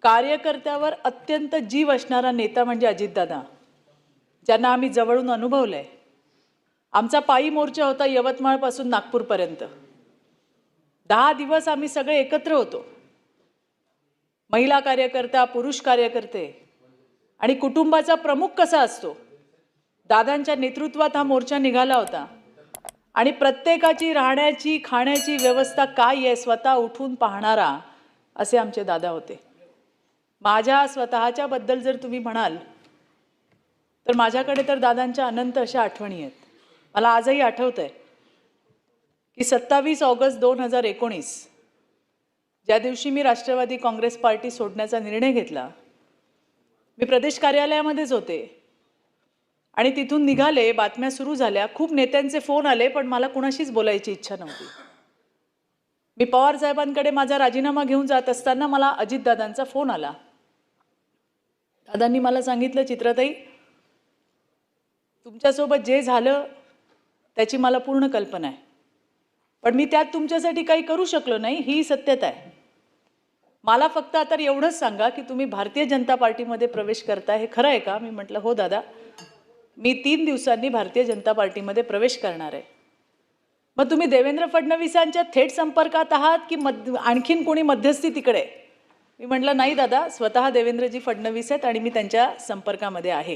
कार्यकर्त्यावर अत्यंत जीव असणारा नेता म्हणजे अजितदादा, ज्यांना आम्ही जवळून अनुभवलंय। आमचा पायी मोर्चा होता यवतमाळ पासून नागपूरपर्यंत। 10 दिवस आम्ही सगळे एकत्र होतो, महिला कार्यकर्ता, पुरुष कार्यकर्ते आणि कुटुंबाचा प्रमुख कसा असतो, दादांच्या नेतृत्वात हा मोर्चा निघाला होता। आणि प्रत्येकाची राहण्याची खाण्याची व्यवस्था काय आहे स्वतः उठून पाहणारा असे आमचे दादा होते। माझ्या स्वतःच्या बद्दल जर तुम्ही म्हणाल तर माझ्याकडे तर दादांच्या अनंत अशा आठवणी आहेत। मला आजही आठवतंय की 27 ऑगस्ट 2019 ज्या दिवशी मी राष्ट्रवादी काँग्रेस पार्टी सोडण्याचा निर्णय घेतला, मी प्रदेश कार्यालयामध्येच होते आणि तिथून निघाले, बातम्या सुरू झाल्या, खूप नेत्यांचे फोन आले, पण मला कुणाशीच बोलायची इच्छा नव्हती। मी पवार साहेबांकडे माझा राजीनामा घेऊन जात असताना मला अजितदादांचा फोन आला। दादांनी मला सांगितलं, चित्राताई, तुमच्यासोबत जे झालं त्याची मला पूर्ण कल्पना आहे, पण मी त्यात तुमच्यासाठी काही करू शकलो नाही, ही सत्यता आहे। मला फक्त आता एवढंच सांगा की तुम्ही भारतीय जनता पार्टीमध्ये प्रवेश करताय, हे खरं आहे का? मी म्हटलं, हो दादा, मी 3 दिवसांनी भारतीय जनता पार्टीमध्ये प्रवेश करणार आहे। मग तुम्ही देवेंद्र फडणवीसांच्या थेट संपर्कात आहात की आणखीन कोणी मध्यस्थी तिकडे? मी म्हटलं, नाही दादा, स्वतः देवेंद्रजी फडणवीस आहेत आणि मी त्यांच्या संपर्कामध्ये आहे।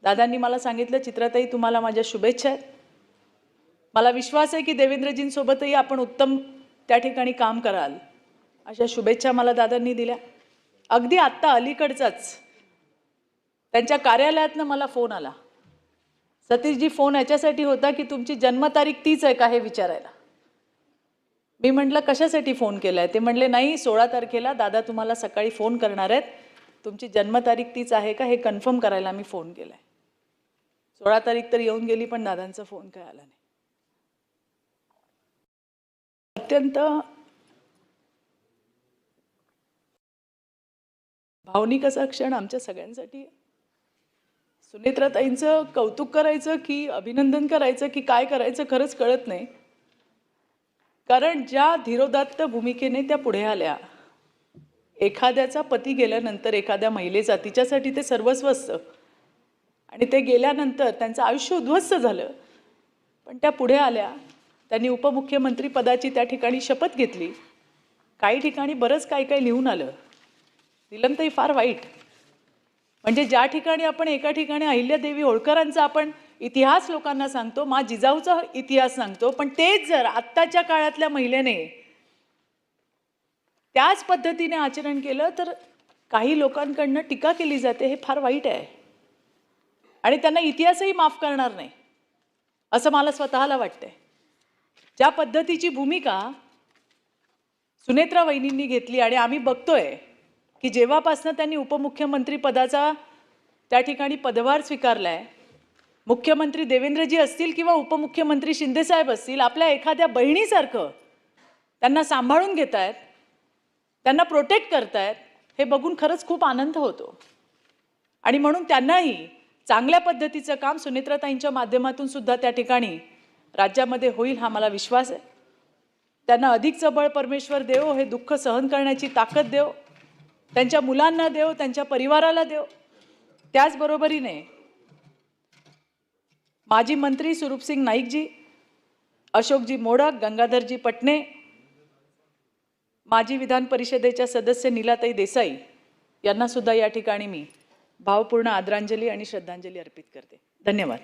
दादांनी मला सांगितलं, चित्राताई, तुम्हाला माझ्या शुभेच्छा आहेत। मला विश्वास आहे की देवेंद्रजींसोबतही आपण उत्तम त्या ठिकाणी काम कराल, अशा शुभेच्छा मला दादांनी दिल्या। अगदी आत्ता अलीकडचाच त्यांच्या कार्यालयातनं मला फोन आला, सतीशजी, फोन याच्यासाठी होता की तुमची जन्मतारीख तीच आहे का हे विचारायला। मी म्हटलं, कशासाठी फोन केलाय? ते म्हणले, नाही, 16 तारखेला दादा तुम्हाला सकाळी फोन करणार आहेत, तुमची जन्मतारीख तीच आहे का हे कन्फर्म करायला मी फोन केलाय। 16 तारीख तर येऊन गेली, पण दादांचा फोन काय आला नाही। अत्यंत भावनिक असा क्षण आमच्या सगळ्यांसाठी। सुनेत्राताईंचं कौतुक करायचं की अभिनंदन करायचं की काय करायचं खरंच कळत नाही, कारण ज्या धीरोदात्त भूमिकेने त्या पुढे आल्या। एखाद्याचा पती गेल्यानंतर एखाद्या महिलेचा तिच्यासाठी ते सर्वस्व असतं आणि ते गेल्यानंतर त्यांचं आयुष्य उद्ध्वस्त झालं, पण त्या पुढे आल्या, त्यांनी उपमुख्यमंत्री पदाची त्या ठिकाणी शपथ घेतली। काही ठिकाणी बरंच काय काय लिहून आलं, नीलमताई, फार वाईट। म्हणजे ज्या ठिकाणी आपण एका ठिकाणी अहिल्यादेवी होळकरांचा आपण इतिहास लोकांना सांगतो, मा जिजाऊचा इतिहास सांगतो, पण तेच जर आत्ताच्या काळातल्या महिलेने त्याच पद्धतीने आचरण केलं तर काही लोकांकडनं टीका केली जाते, हे फार वाईट आहे आणि त्यांना इतिहासही माफ करणार नाही असं मला स्वतःला वाटतंय। ज्या पद्धतीची भूमिका सुनेत्रा वहिनींनी घेतली आणि आम्ही बघतोय की जेव्हापासून त्यांनी उपमुख्यमंत्री पदाचा त्या ठिकाणी पदभार स्वीकारलाय, मुख्यमंत्री देवेंद्रजी असतील किंवा उपमुख्यमंत्री शिंदेसाहेब असतील, आपल्या एखाद्या बहिणीसारखं त्यांना सांभाळून घेत आहेत, त्यांना प्रोटेक्ट करतायत, हे बघून खरंच खूप आनंद होतो। आणि म्हणून त्यांनाही चांगल्या पद्धतीचं काम सुनेत्राताईंच्या माध्यमातून सुद्धा त्या ठिकाणी राज्यामध्ये होईल हा मला विश्वास आहे। त्यांना अधिकचं बळ परमेश्वर देव, हे दुःख सहन करण्याची ताकद देव, त्यांच्या मुलांना देव, त्यांच्या परिवाराला देव। त्याचबरोबरीने माजी मंत्री स्वरूपसिंग नाईकजी, अशोकजी मोडक, गंगाधरजी पटणे, माजी विधान परिषदेच्या सदस्य नीलाताई देसाई यांना सुद्धा या ठिकाणी मी भावपूर्ण आदरांजली आणि श्रद्धांजली अर्पित करते। धन्यवाद।